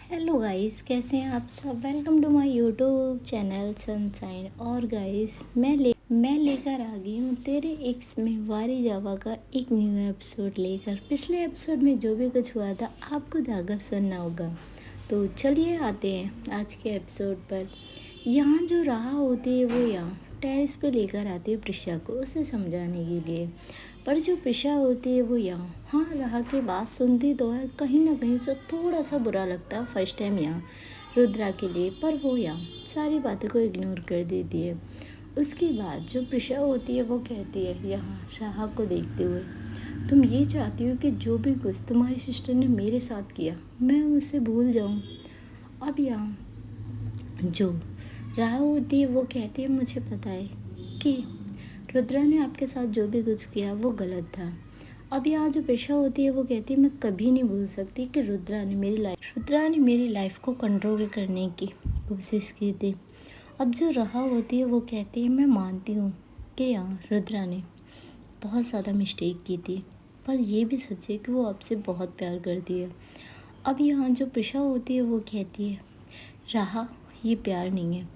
Hello guys, कैसे हैं आप सब। Welcome to my YouTube channel Sunshine. और गाइस मैं लेकर आ गई हूँ तेरे एक्स में वारी जावा का एक न्यू एपिसोड लेकर। पिछले एपिसोड में जो भी कुछ हुआ था आपको जाकर सुनना होगा। तो चलिए आते हैं आज के एपिसोड पर। यहाँ जो राह होती है वो यहाँ टेरेस पे लेकर आती है प्रिशा को, उसे समझाने के लिए। पर जो प्रिशा होती है वो यहाँ राह की बात सुनती तो है, कहीं ना कहीं उसे थोड़ा सा बुरा लगता है फर्स्ट टाइम यहाँ रुद्रा के लिए। पर वो यहाँ सारी बातों को इग्नोर कर देती है। उसके बाद जो प्रिशा होती है वो कहती है यहाँ राह को देखते हुए, तुम ये चाहती हो कि जो भी कुछ तुम्हारी सिस्टर ने मेरे साथ किया मैं उसे भूल जाऊँ। अब यहाँ जो राह होती है वो कहती है, मुझे पता है कि रुद्रा ने आपके साथ जो भी कुछ किया वो गलत था। अब यहाँ जो पेशा होती है वो कहती है, मैं कभी नहीं भूल सकती कि रुद्रा ने मेरी लाइफ को कंट्रोल करने की कोशिश की थी। अब जो राह होती है वो कहती है, मैं मानती हूँ कि यहाँ रुद्रा ने बहुत ज़्यादा मिस्टेक की थी, पर ये भी सच है कि वो आपसे बहुत प्यार करती है। अब यहाँ जो प्रिशा होती है वो कहती है, राह ये प्यार नहीं है।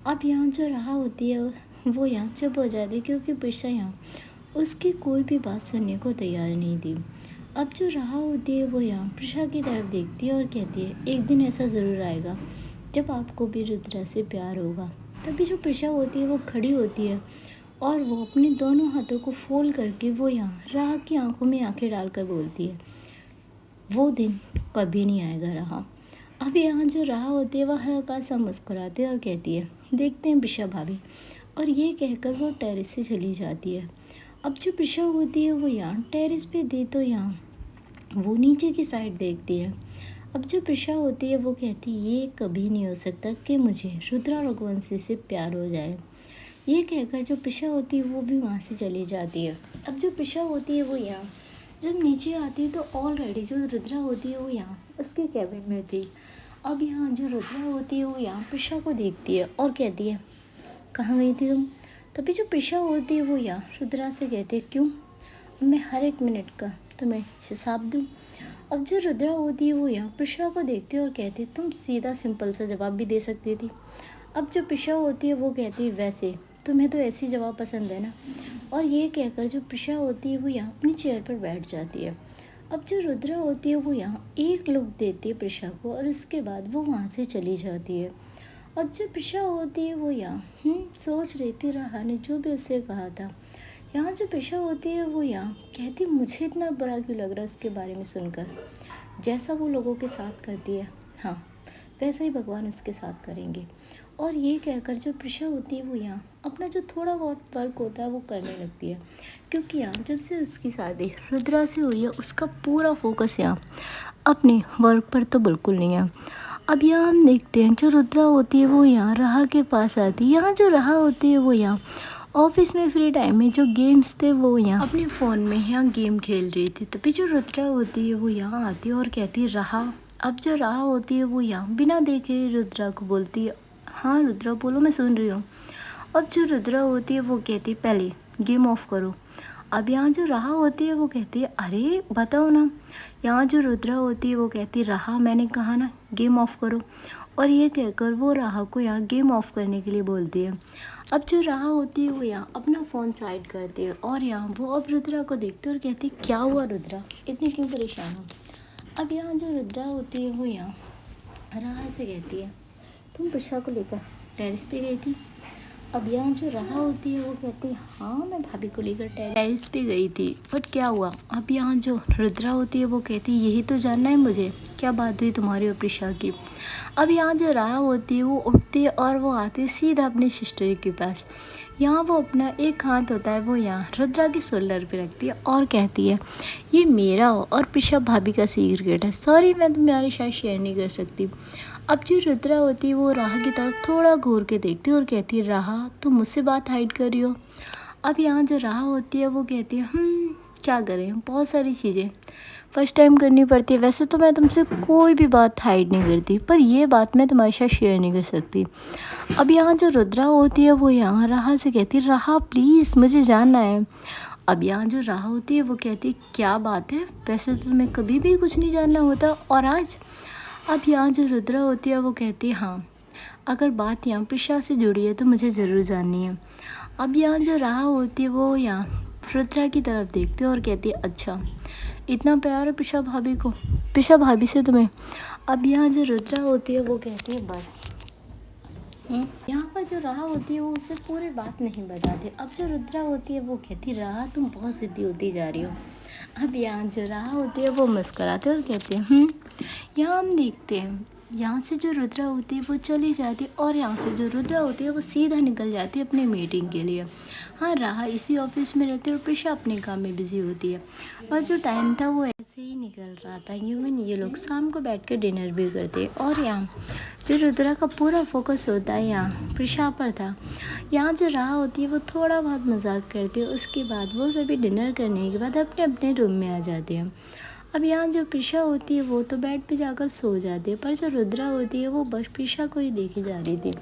अब यहाँ जो राह होती है वो यहाँ चुप हो जाती है, क्योंकि प्रिशा यहाँ उसकी कोई भी बात सुनने को तैयार नहीं थी। अब जो राह होती है वो यहाँ प्रिशा की तरफ देखती है और कहती है, एक दिन ऐसा ज़रूर आएगा जब आपको भी रुद्रा से प्यार होगा। तभी जो प्रिशा होती है वो खड़ी होती है और वो अपने दोनों हाथों को फोल्ड करके वो यहाँ राह की आंखों में आंखें डालकर बोलती है, वो दिन कभी नहीं आएगा राह। अब यहाँ जो राह होती है वह हल्का सा मुस्कुराती है और कहती है, देखते हैं प्रिशा भाभी। और ये कहकर वो टेरेस से चली जाती है। अब जो प्रिशा होती है वो यहाँ टेरेस पे दे तो यहाँ वो नीचे की साइड देखती है। अब जो प्रिशा होती है वो कहती है, ये कभी नहीं हो सकता कि मुझे रुद्रा रघुवंशी से प्यार हो जाए। ये कहकर जो प्रिशा होती है वो भी वहाँ से चली जाती है। अब जो प्रिशा होती है वो यहाँ जब नीचे आती है तो ऑलरेडी जो रुद्रा होती है वो यहाँ उसके कैबिन में थी। अब यहाँ जो रुद्रा होती है वो यहाँ प्रिशा को देखती है और कहती है, कहाँ गई थी तुम। तभी जो प्रिशा होती है वो यहाँ रुद्रा से कहती है, क्यों, मैं हर एक मिनट का तुम्हें हिसाब दूँ। अब जो रुद्रा होती है वो यहाँ प्रिशा को देखती है और कहती है, तुम सीधा सिंपल सा जवाब भी दे सकती थी। अब जो प्रिशा होती है वो कहती है, वैसे तुम्हें तो ऐसी जवाब पसंद है ना। और ये कहकर जो प्रिशा होती है वो यहाँ अपनी चेयर पर बैठ जाती है। अब जो रुद्रा होती है वो यहाँ एक लुक देती है प्रिशा को और उसके बाद वो वहाँ से चली जाती है। और जो प्रिशा होती है वो यहाँ सोच रही थी राह ने जो भी उससे कहा था। यहाँ जो प्रिशा होती है वो यहाँ कहती, मुझे इतना बुरा क्यों लग रहा है उसके बारे में सुनकर। जैसा वो लोगों के साथ करती है वैसा ही भगवान उसके साथ करेंगे। और ये कहकर जो प्रिशा होती है वो यहाँ अपना जो थोड़ा बहुत वर्क होता है वो करने लगती है, क्योंकि यहाँ जब से उसकी शादी रुद्रा से हुई है उसका पूरा फोकस यहाँ अपने वर्क पर तो बिल्कुल नहीं है। अब यहाँ हम देखते हैं जो रुद्रा होती है वो यहाँ राह के पास आती है। यहाँ जो राह होती है वो यहाँ ऑफिस में फ्री टाइम में जो गेम्स थे वो यहाँ अपने फ़ोन में यहाँ गेम खेल रही थी। तभी जो रुद्रा होती है वो यहाँ आती है और कहती है, राह। अब जो राह होती है वो यहाँ बिना देखे रुद्रा को बोलती है, हाँ रुद्रा बोलो, मैं सुन रही हूँ। अब जो रुद्रा होती है वो कहती है, पहले गेम ऑफ करो। अब यहाँ जो राह होती है वो कहती है, अरे बताओ ना। यहाँ जो रुद्रा होती है वो कहती है, राह मैंने कहा ना गेम ऑफ करो। और ये कहकर वो राह को यहाँ गेम ऑफ करने के लिए बोलती है। अब जो राह होती है वो यहाँ अपना फ़ोन साइड करती है और यहाँ वो अब रुद्रा को देखती है और कहती है, क्या हुआ रुद्रा, इतनी क्यों परेशान हो। अब यहाँ जो रुद्रा होती है वो यहाँ राह से कहती है, तुम प्रिशा को लेकर टेरेस पे गई थी। अब यहाँ जो राह होती है वो कहती है, हाँ मैं भाभी को लेकर टेरेस पे गई थी, बट क्या हुआ। अब यहाँ जो रुद्रा होती है वो कहती है, यही तो जानना है मुझे, क्या बात हुई तुम्हारी और प्रिशा की। अब यहाँ जो राह होती है वो उठती है और वो आती है सीधा अपनी सिस्टर के पास। यहाँ वो अपना एक हाथ होता है वो यहाँ रुद्रा के शोल्डर पे रखती है और कहती है, ये मेरा और प्रिशा भाभी का सीक्रेट है, सॉरी मैं तुम्हारे साथ शेयर नहीं कर सकती। अब जो रुद्रा होती है वो राह की तरफ थोड़ा घूर के देखती है और कहती है, राह तुम मुझसे बात हाइड कर रही हो। अब यहाँ जो राह होती है वो कहती है, क्या करें, बहुत सारी चीज़ें फर्स्ट टाइम करनी पड़ती है। वैसे तो मैं तुमसे कोई भी बात हाइड नहीं करती, पर ये बात मैं तुम्हारे साथ शेयर नहीं कर सकती। अब यहाँ जो रुद्रा होती है वो यहाँ राह से कहती है, राह प्लीज़ मुझे जानना है। अब यहाँ जो राह होती है वो कहती है, क्या बात है, वैसे तो तुम्हें कभी भी कुछ नहीं जानना होता और आज अब यहाँ जो रुद्रा होती है वो कहती है हाँ, अगर बात यहाँ प्रिशा से जुड़ी है तो मुझे ज़रूर जाननी है। अब यहाँ जो राह होती है वो यहाँ रुद्रा की तरफ देखती है और कहती है अच्छा, इतना प्यार है प्रिशा भाभी से तुम्हें। अब यहाँ जो रुद्रा होती है वो कहती है बस। यहाँ पर जो राह होती है वो उससे पूरी बात नहीं बताती। अब जो रुद्रा होती है वो कहती है राह तुम बहुत ज़िद्दी होती जा रही हो। अब यहाँ जो राह होती है वो मुस्कुराते और कहती है यहाँ हम देखते हैं। यहाँ से जो रुद्रा होती है वो चली जाती है और यहाँ से जो रुद्रा होती है वो सीधा निकल जाती है अपने मीटिंग के लिए। हाँ, राह इसी ऑफिस में रहती है और प्रिशा अपने काम में बिजी होती है। और जो टाइम था वो ऐसे ही निकल रहा था। यूं ये लोग शाम को बैठ कर डिनर भी करते हैं और यहाँ जो रुद्रा का पूरा फोकस होता है यहाँ प्रिशा पर था। यहाँ जो राह होती है वो थोड़ा बहुत मजाक करती है। उसके बाद वो सभी डिनर करने के बाद अपने अपने रूम में आ जाते हैं। अब यहाँ जो प्रिशा होती है वो तो बेड पे जाकर सो जाती है, पर जो रुद्रा होती है वो बस प्रिशा को ही देखे जा रही थी।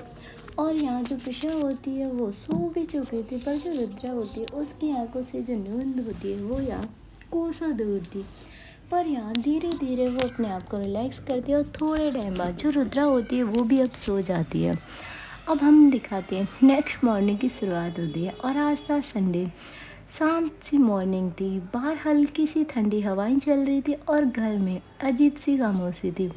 और यहाँ जो प्रिशा होती है वो सो भी चुकी थी, पर जो रुद्रा होती है उसकी आंखों से जो नींद होती है वो यहाँ कोसों दूर थी। पर यहाँ धीरे धीरे वो अपने आप को रिलैक्स करती है और थोड़े टाइम बाद जो रुद्रा होती है वो भी अब सो जाती है। अब हम दिखाते हैं नेक्स्ट मॉर्निंग की शुरुआत होती है और आज था संडे। शाम सी मॉर्निंग थी, बाहर हल्की सी ठंडी हवाएं चल रही थी और घर में अजीब सी खामोशी थी।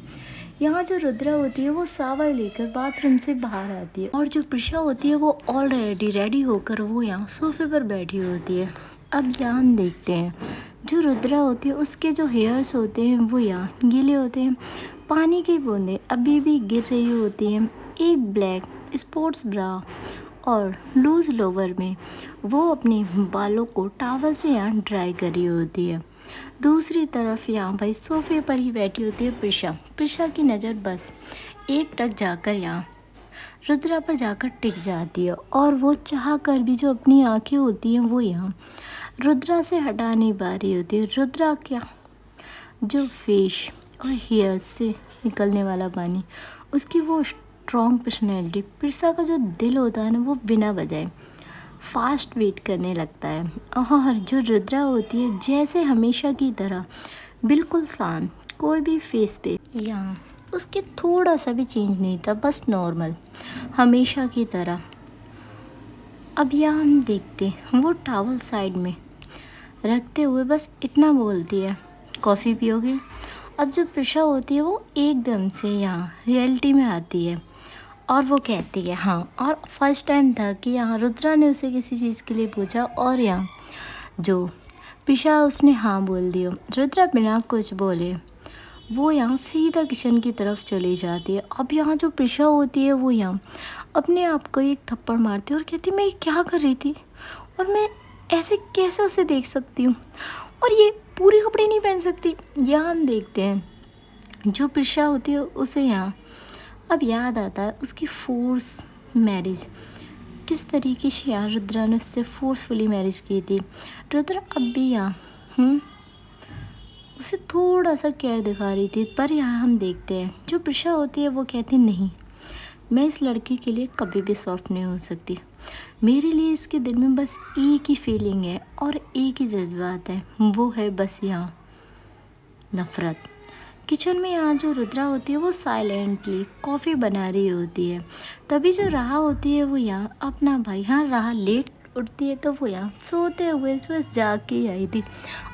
यहाँ जो रुद्रा होती है वो शावर लेकर बाथरूम से बाहर आती है और जो प्रिशा होती है वो ऑलरेडी रेडी होकर वो यहाँ सोफे पर बैठी होती है। अब यहाँ हम देखते हैं जो रुद्रा होती है उसके जो हेयर्स होते हैं वो यहाँ गीले होते हैं। पानी की बूंदें अभी भी गिर रही होती हैं। एक ब्लैक स्पोर्ट्स ब्रा और लूज़ लोवर में वो अपने बालों को टॉवल से यहाँ ड्राई करी होती है। दूसरी तरफ यहाँ भाई सोफे पर ही बैठी होती है प्रिशा की नज़र बस एक टक जाकर यहाँ रुद्रा पर जाकर टिक जाती है और वो चाह कर भी जो अपनी आंखें होती हैं वो यहाँ रुद्रा से हटा नहीं पा रही होती है। रुद्रा क्या जो फेस और हेयर से निकलने वाला पानी, उसकी वो स्ट्रॉन्ग पर्सनैलिटी, प्रिशा का जो दिल होता है ना वो बिना वजह फास्ट बीट करने लगता है। और जो रुद्रा होती है जैसे हमेशा की तरह बिल्कुल शांत, कोई भी फेस पे यहाँ उसके थोड़ा सा भी चेंज नहीं था, बस नॉर्मल हमेशा की तरह। अब यहाँ हम देखते वो टॉवल साइड में रखते हुए बस इतना बोलती है कॉफ़ी पियोगे। अब जो प्रिशा होती है वो एकदम से यहाँ रियलिटी में आती है और वो कहती है हाँ। और फर्स्ट टाइम था कि यहाँ रुद्रा ने उसे किसी चीज़ के लिए पूछा और यहाँ जो प्रिशा उसने हाँ बोल दिया। रुद्रा बिना कुछ बोले वो यहाँ सीधा किचन की तरफ चली जाती है। अब यहाँ जो प्रिशा होती है वो यहाँ अपने आप को एक थप्पड़ मारती है और कहती मैं क्या कर रही थी और मैं ऐसे कैसे उसे देख सकती हूँ और ये पूरे कपड़े नहीं पहन सकती। यहाँ हम देखते हैं जो प्रिशा होती है उसे यहाँ अब याद आता है उसकी फोर्स मैरिज, किस तरीके से यहाँ रुद्रा ने उससे फोर्सफुली मैरिज की थी। रुद्रा अब भी यहाँ उसे थोड़ा सा केयर दिखा रही थी, पर यहाँ हम देखते हैं जो प्रिशा होती है वो कहती नहीं, मैं इस लड़की के लिए कभी भी सॉफ्ट नहीं हो सकती। मेरे लिए इसके दिल में बस एक ही फीलिंग है और एक ही जज्बात है, वो है बस यहाँ नफ़रत। किचन में यहाँ जो रुद्रा होती है वो साइलेंटली कॉफ़ी बना रही होती है। तभी जो राह होती है वो यहाँ अपना भाई, हाँ राह लेट उठती है तो वो यहाँ सोते हुए बस जाग के आई थी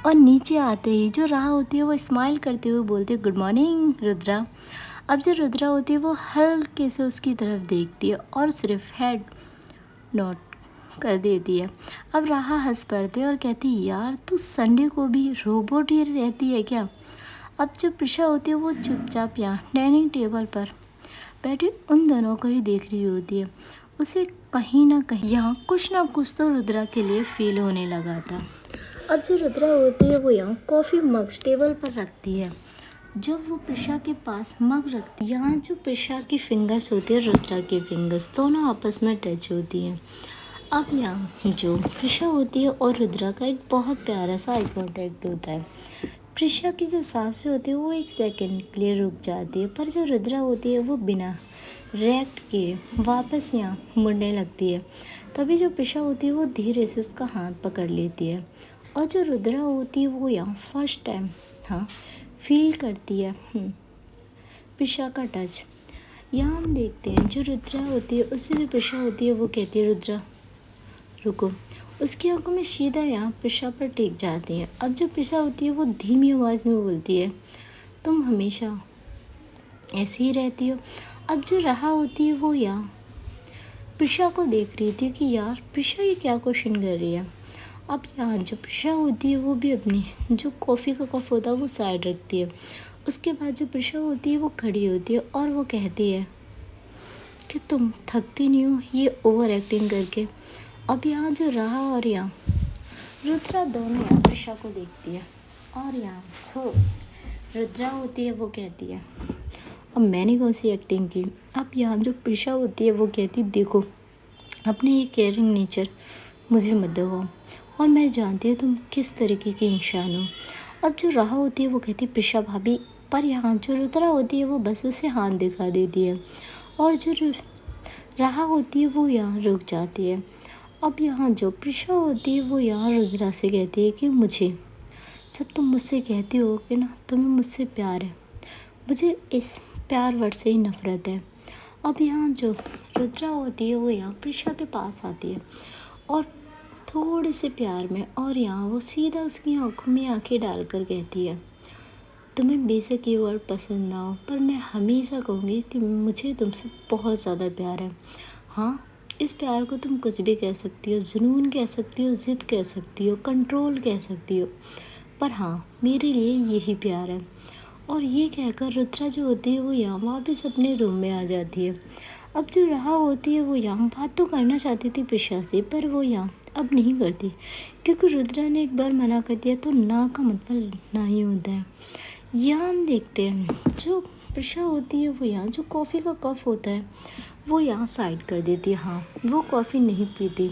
और नीचे आते ही जो राह होती है वो स्माइल करते हुए बोलती है गुड मॉर्निंग रुद्रा। अब जो रुद्रा होती है वो हल्के से उसकी तरफ देखती है और सिर्फ हेड नोट कर देती है। अब राह हंस पड़ती है और कहती है यार तू संडे को भी रोबोट ही रहती है क्या। अब जो प्रिशा होती है वो चुपचाप यहाँ डाइनिंग टेबल पर बैठी उन दोनों को ही देख रही होती है। उसे कहीं ना कहीं यहाँ कुछ ना कुछ तो रुद्रा के लिए फील होने लगा था। अब जो रुद्रा होती है वो यहाँ कॉफ़ी मग्स टेबल पर रखती है। जब वो प्रिशा के पास मग रखती है, यहाँ जो प्रिशा की फिंगर्स होती है रुद्रा की फिंगर्स दोनों आपस में टच होती हैं। अब यहाँ जो प्रिशा होती है और रुद्रा का एक बहुत प्यारा सा आई कॉन्टैक्ट होता है। प्रिशा की जो सांसें होती है वो एक सेकंड के लिए रुक जाती है, पर जो रुद्रा होती है वो बिना रिएक्ट किए वापस यहाँ मुड़ने लगती है। तभी जो प्रिशा होती है वो धीरे से उसका हाथ पकड़ लेती है और जो रुद्रा होती है वो यहाँ फर्स्ट टाइम हाँ फील करती है प्रिशा का टच। यहाँ हम देखते हैं जो रुद्रा होती है उससे जो प्रिशा होती है वो कहती है रुद्रा रुको। उसकी आंखों में सीधा यहाँ प्रिशा पर टिक जाती है। अब जो प्रिशा होती है वो धीमी आवाज़ में बोलती है तुम हमेशा ऐसी ही रहती हो। अब जो राहा होती है वो यहाँ प्रिशा को देख रही थी कि यार प्रिशा ये क्या क्वेश्चन कर रही है। अब यहाँ जो प्रिशा होती है वो भी अपनी जो कॉफ़ी का कप होता है वो साइड रखती है। उसके बाद जो प्रिशा होती है वो खड़ी होती है और वो कहती है कि तुम थकती नहीं हो ये ओवर एक्टिंग करके। अब यहाँ जो राहा और यहाँ रुद्रा दोनों यहाँ प्रिशा को देखती है और यहाँ जो रुद्रा होती है वो कहती है अब मैंने कौन सी एक्टिंग की। अब यहाँ जो प्रिशा होती है वो कहती देखो अपने ये केयरिंग नेचर मुझे मत दिखाओ और मैं जानती हूँ तुम किस तरीके की इंसान हो। अब जो राहा होती है वो कहती प्रिशा भाभी, पर यहाँ जो रुद्रा होती है वो बस उसे हाथ दिखा देती है और जो राहा होती है वो यहाँ रुक जाती है। अब यहाँ जो प्रिशा होती है वो यहाँ रुद्रा से कहती है कि मुझे जब तुम मुझसे कहती हो कि ना तुम्हें मुझसे प्यार है, मुझे इस प्यार वर्ड से ही नफ़रत है। अब यहाँ जो रुद्रा होती है वो यहाँ प्रिशा के पास आती है और थोड़े से प्यार में और यहाँ वो सीधा उसकी आंखों में आंखें डालकर कहती है तुम्हें बेशक ये वर्ड पसंद ना हो पर मैं हमेशा कहूँगी कि मुझे तुमसे बहुत ज़्यादा प्यार है। हाँ, इस प्यार को तुम कुछ भी कह सकती हो, जुनून कह सकती हो, ज़िद कह सकती हो, कंट्रोल कह सकती हो, पर हाँ मेरे लिए यही प्यार है। और ये कहकर रुद्रा जो होती है वो यहाँ वापस अपने रूम में आ जाती है। अब जो राहा होती है वो यहाँ बात तो करना चाहती थी प्रिशा से पर वो यहाँ अब नहीं करती क्योंकि रुद्रा ने एक बार मना कर दिया तो ना का मतलब ना ही होता है। यहाँ हम देखते हैं जो प्रिशा होती है वो यहाँ जो कॉफ़ी का कप होता है वो यहाँ साइड कर देती है। हाँ, वो कॉफ़ी नहीं पीती।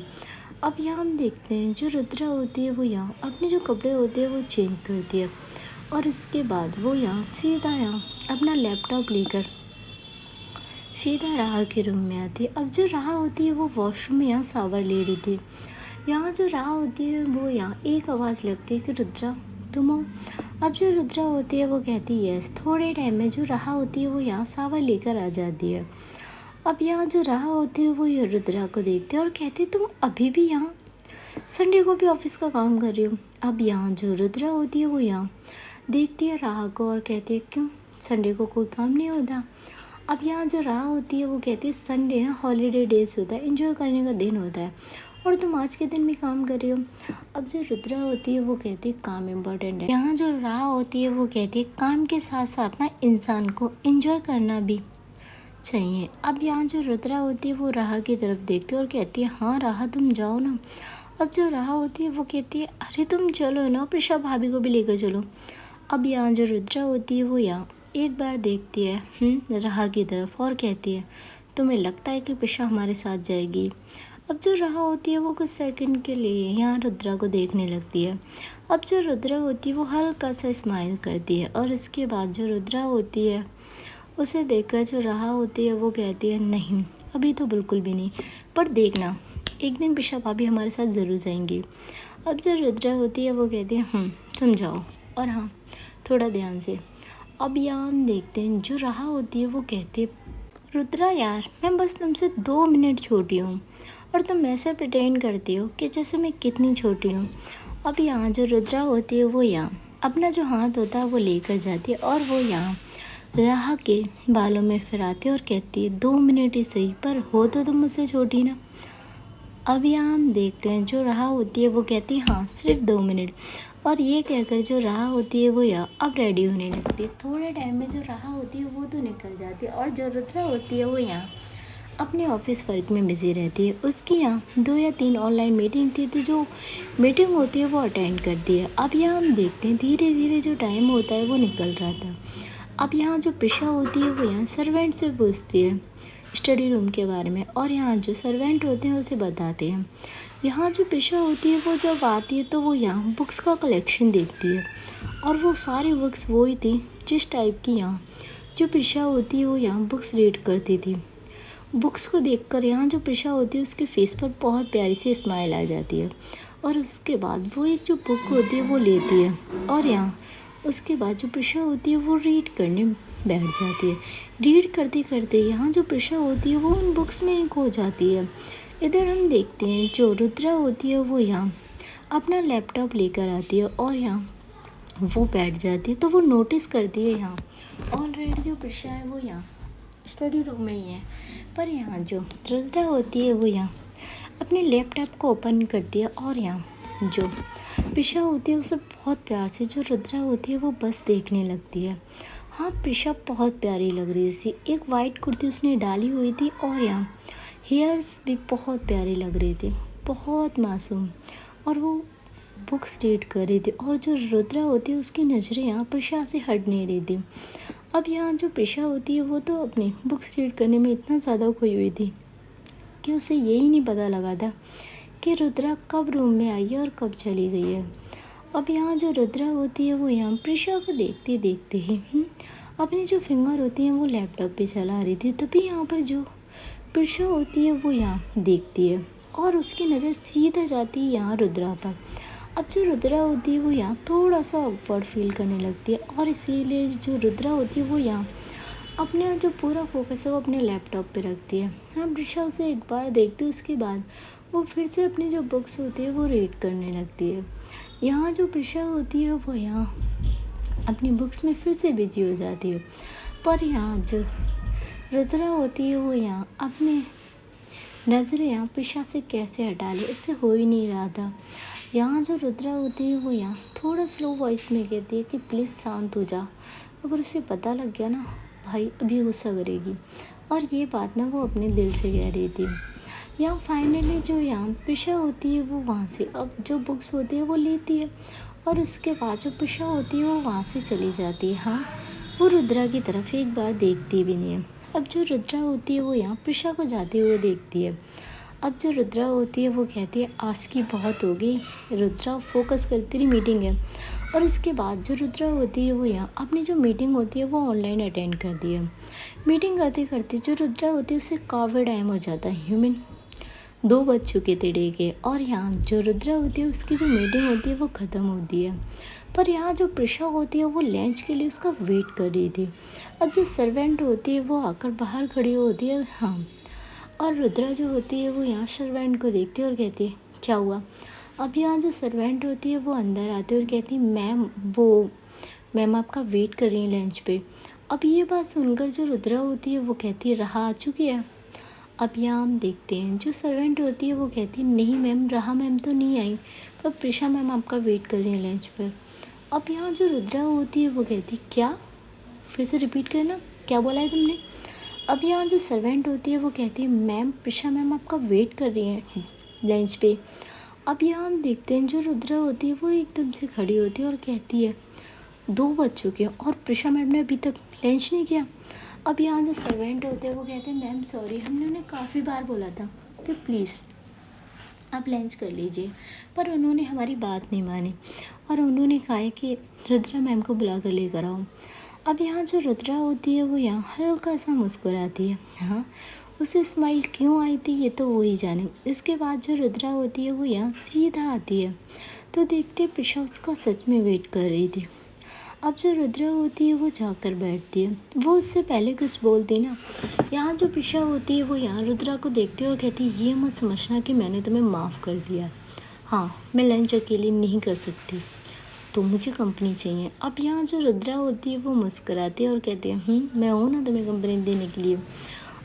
अब यहाँ हम देखते हैं जो रुद्रा होती है वो यहाँ अपने जो कपड़े होते हैं वो चेंज करती है और उसके बाद वो यहाँ सीधा यहाँ अपना लैपटॉप लेकर सीधा राहा के रूम में आती है। अब जो राहा होती है वो वॉशरूम में यहाँ शावर ले रही थी। यहाँ जो राहा होती है वो यहाँ एक आवाज़ लगती है कि रुद्रा तुम हो। अब जो रुद्रा होती है वो कहती है यस। थोड़े टाइम में जो राहा होती है वो यहाँ शावर लेकर आ जाती है। अब यहाँ जो राहा होती है वो ये रुद्रा को देखती है और कहती है तुम अभी भी यहाँ संडे को भी ऑफिस का काम कर रही हो। अब यहाँ जो रुद्रा होती है वो यहाँ देखती है राहा को और कहती है क्यों संडे को कोई काम नहीं होता। अब यहाँ जो राहा होती है वो कहती है संडे ना हॉलीडे डेज होता है, एंजॉय करने का दिन होता है और तुम आज के दिन भी काम कर रही हो। अब जो रुद्रा होती है वो कहती है काम इम्पोर्टेंट है। यहाँ जो राहा होती है वो कहती है काम के साथ साथ ना इंसान को एंजॉय करना भी चाहिए। अब यहाँ जो रुद्रा होती है वो राहा की तरफ देखती है और कहती है हाँ राहा तुम जाओ ना। अब जो राहा होती है वो कहती है अरे तुम चलो ना, प्रिशा भाभी को भी लेकर चलो। अब यहाँ जो रुद्रा होती है वो यहाँ एक बार देखती है राहा की तरफ और कहती है तुम्हें लगता है कि प्रिशा हमारे साथ जाएगी। अब जो राहा होती है वो कुछ सेकंड के लिए यहाँ रुद्रा को देखने लगती है। अब जो रुद्रा होती है वो हल्का सा स्माइल करती है और उसके बाद जो रुद्रा होती है उसे देखकर जो राहा होती है वो कहती है नहीं अभी तो बिल्कुल भी नहीं, पर देखना एक दिन प्रिशा भाभी हमारे साथ ज़रूर जाएंगी। अब जो रुद्रा होती है वो कहती है तुम जाओ और हाँ थोड़ा ध्यान से। अब यहाँ हम देखते हैं जो राहा होती है वो कहती है रुद्रा यार मैं बस तुमसे 2 मिनट छोटी हूँ और तुम ऐसे प्रिटेंड करती हो कि जैसे मैं कितनी छोटी हूँ। अब यहाँ जो रुद्रा होती है वो यहाँ अपना जो हाथ होता है वो लेकर जाती है और वो यहाँ राहा के बालों में फिराती है और कहती है 2 मिनट ही सही पर हो तो तुम मुझसे छोटी ना। अब यहाँ हम देखते हैं जो राहा होती है वो कहती है हाँ सिर्फ 2 मिनट, और ये कहकर जो राहा होती है वो यहाँ अब रेडी होने लगती है। थोड़े टाइम में जो राहा होती है वो तो निकल जाती है और जो रुद्रा होती है वो यहाँ अपने ऑफिस वर्क में बिजी रहती है। उसकी यहाँ 2 या 3 ऑनलाइन मीटिंग थी तो जो मीटिंग होती है वो अटेंड करती है। अब यहाँ हम देखते हैं धीरे धीरे जो टाइम होता है वो निकल रहा था। अब यहाँ जो प्रिशा होती है वो यहाँ सर्वेंट से पूछती है स्टडी रूम के बारे में और यहाँ जो सर्वेंट होते हैं उसे बताते हैं। यहाँ जो प्रिशा होती है वो जब आती है तो वो यहाँ बुक्स का कलेक्शन देखती है और वो सारी बुक्स वही थी जिस टाइप की यहाँ जो प्रिशा होती है वो यहाँ बुक्स रीड करती थी। बुक्स को देखकर यहाँ जो प्रिशा होती है उसके फेस पर बहुत प्यारी सी स्माइल आ जाती है और उसके बाद वो एक जो बुक होती है वो लेती है और यहाँ उसके बाद जो प्रिशा होती है वो रीड करने बैठ जाती है। रीड करते करते यहाँ जो प्रिशा होती है वो उन बुक्स में ही खो जाती है। इधर हम देखते हैं जो रुद्रा होती है वो यहाँ अपना लैपटॉप लेकर आती है और यहाँ वो बैठ जाती है। तो वो नोटिस करती है यहाँ ऑलरेडी जो प्रिशा है वो यहाँ स्टडी रूम में ही है, पर यहाँ जो रुद्रा होती है वो यहाँ अपने लैपटॉप को ओपन करती है और यहाँ जो प्रिशा होती है उसे बहुत प्यार से जो रुद्रा होती है वो बस देखने लगती है। हाँ, प्रिशा बहुत प्यारी लग रही थी। एक वाइट कुर्ती उसने डाली हुई थी और यहाँ हेयर्स भी बहुत प्यारी लग रही थी, बहुत मासूम, और वो बुक्स रीड कर रही थी। और जो रुद्रा होती है उसकी नज़रें यहाँ प्रिशा से हट नहीं रही थी। अब यहाँ जो प्रिशा होती है वो तो अपनी बुक्स रीड करने में इतना ज़्यादा खोई हुई थी कि उसे यही नहीं पता लगा था कि रुद्रा कब रूम में आई है और कब चली गई है। अब यहाँ जो रुद्रा होती है वो यहाँ प्रिशा को देखते देखते ही अपनी जो फिंगर होती हैं वो लैपटॉप पे चला रही थी। तभी यहाँ पर जो प्रिशा होती है वो यहाँ देखती है और उसकी नज़र सीधा जाती है यहाँ रुद्रा पर। अब जो रुद्रा होती है वो यहाँ थोड़ा सा ऑकवर्ड फील करने लगती है और इसीलिए जो रुद्रा होती है वो यहाँ अपने जो पूरा फोकस है वो अपने लैपटॉप पे रखती है। हाँ, प्रिशा उसे एक बार देखती है, उसके बाद वो फिर से अपनी जो बुक्स होती है वो रीड करने लगती है। यहाँ जो प्रिशा होती है वो यहाँ अपनी बुक्स में फिर से बिजी हो जाती है, पर यहाँ जो रुद्रा होती है वो यहाँ अपने नज़रें यहाँ प्रिशा से कैसे हटा ले, इससे हो ही नहीं रहा था। यहाँ जो रुद्रा होती है वो यहाँ थोड़ा स्लो वॉइस में कहती है कि प्लीज़ शांत हो जा। अगर उसे पता लग गया ना भाई अभी गुस्सा करेगी, और ये बात ना वो अपने दिल से कह रही थी। यहाँ फाइनली जो यहाँ प्रिशा होती है वो वहाँ से अब जो बुक्स होती है वो लेती है और उसके बाद जो प्रिशा होती है वो वहाँ से चली जाती है। हाँ, वो रुद्रा की तरफ एक बार देखती भी नहीं है। अब जो रुद्रा होती है वो यहाँ प्रिशा को जाते हुए देखती है। अब जो रुद्रा होती है वो कहती है आज की बहुत हो गई रुद्रा, फोकस कर, तेरी मीटिंग है। और इसके बाद जो रुद्रा होती है वो यहाँ अपनी जो मीटिंग होती है वो ऑनलाइन अटेंड करती है। मीटिंग करते करते जो रुद्रा होती है उसे काफ़ी टाइम हो जाता है, ह्यूमन 2 बज चुके थे डे के, और यहाँ जो रुद्रा होती है उसकी जो मीटिंग होती है वो ख़त्म होती है। पर यहाँ जो प्रिशा होती है वो लंच के लिए उसका वेट कर रही थी। अब जो सर्वेंट होती है वो आकर बाहर खड़ी होती है। हाँ, और रुद्रा जो होती है वो यहाँ सर्वेंट को देखती है और कहती है क्या हुआ। अब यहाँ जो सर्वेंट होती है वो अंदर आती है और कहती है मैम आपका वेट कर रही हैं लंच पे। अब ये बात सुनकर जो रुद्रा होती है वो कहती है रहा आ चुकी है। अब यहाँ हम देखते हैं जो सर्वेंट होती है वो कहती है नहीं मैम, रहा मैम तो नहीं आई, पर प्रिशा मैम आपका वेट कर रही हैं लंच पर। अब यहाँ जो रुद्रा होती है वो कहती क्या, फिर से रिपीट करना, क्या बोला है तुमने। अब यहाँ जो सर्वेंट होती है वो कहती है मैम प्रिशा मैम आपका वेट कर रही हैं लंच पे। अब यहाँ हम देखते हैं जो रुद्रा होती है वो एकदम से खड़ी होती है और कहती है 2 बज चुके हैं और प्रिशा मैम ने अभी तक लंच नहीं किया। अब यहाँ जो सर्वेंट होते हैं वो कहते हैं मैम सॉरी, हमने उन्हें काफ़ी बार बोला था कि प्लीज़ आप लंच कर लीजिए, पर उन्होंने हमारी बात नहीं मानी और उन्होंने कहा है कि रुद्रा मैम को बुला कर लेकर आओ। अब यहाँ जो रुद्रा होती है वो यहाँ हल्का सा मुस्कुराती है। हाँ, उसे स्माइल क्यों आई थी ये तो वो ही जाने। इसके बाद जो रुद्रा होती है वो यहाँ सीधा आती है तो देखते प्रिशा उसका सच में वेट कर रही थी। अब जो रुद्रा होती है वो जाकर बैठती है, वो उससे पहले कुछ बोलती ना। यहाँ जो प्रिशा होती है वो यहाँ रुद्रा को देखती है और कहती है ये मत समझना कि मैंने तुम्हें माफ़ कर दिया। हाँ, मैं लंच अकेले नहीं कर सकती तो मुझे कंपनी चाहिए। अब यहाँ जो रुद्रा होती है वो मुस्कुराती है और कहती है मैं हूँ ना तुम्हें कंपनी देने के लिए।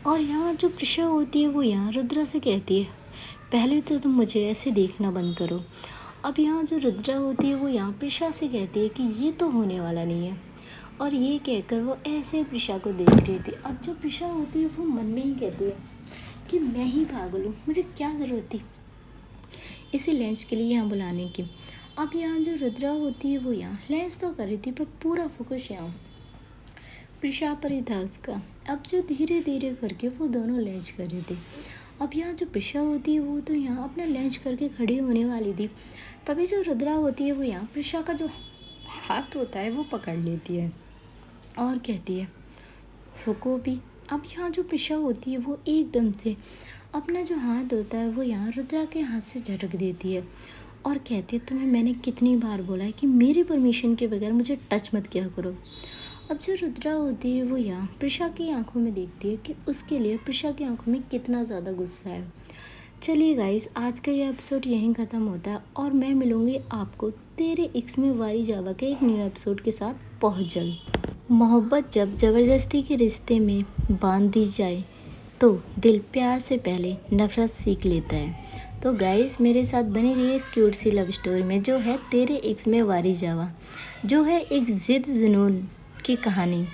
और यहाँ जो प्रिशा होती है वो यहाँ रुद्रा से कहती है पहले तो तुम मुझे ऐसे देखना बंद करो। अब यहाँ जो रुद्रा होती है वो यहाँ प्रिशा से कहती है कि ये तो होने वाला नहीं है, और ये कहकर वो ऐसे प्रिशा को देख रही थी। अब जो प्रिशा होती है वो मन में ही कहती है कि मैं ही पागल हूँ, मुझे क्या ज़रूरत थी इसे लंच के लिए यहाँ बुलाने की। अब यहाँ जो रुद्रा होती है वो यहाँ लंच तो कर रही थी पर पूरा फोकस यहाँ प्रिशा पर ही था उसका। अब जो धीरे धीरे करके वो दोनों लंच कर रहे थे। अब यहाँ जो प्रिशा होती है वो तो यहाँ अपना लंच करके खड़ी होने वाली थी, तभी जो रुद्रा होती है वो यहाँ प्रिशा का जो हाथ होता है वो पकड़ लेती है और कहती है रुको भी। अब यहाँ जो प्रिशा होती है वो एकदम से अपना जो हाथ होता है वो यहाँ रुद्रा के हाथ से झटक देती है और कहती है तुम्हें मैंने कितनी बार बोला है कि मेरी परमिशन के बगैर मुझे टच मत किया करो। अब जो रुद्रा होती है वो यहाँ प्रिशा की आंखों में देखती है कि उसके लिए प्रिशा की आंखों में कितना ज़्यादा गुस्सा है। चलिए गाइस, आज का ये एपिसोड यहीं ख़त्म होता है और मैं मिलूँगी आपको तेरे इक्स में वारी जावा के एक न्यू एपिसोड के साथ बहुत जल्द। मोहब्बत जब ज़बरदस्ती के रिश्ते में बांध दी जाए तो दिल प्यार से पहले नफरत सीख लेता है। तो गाइस, मेरे साथ बनी रही इस क्यूट सी लव स्टोरी में जो है तेरे इक्स में वारी जावा, जो है एक ज़िद जुनून की कहानी।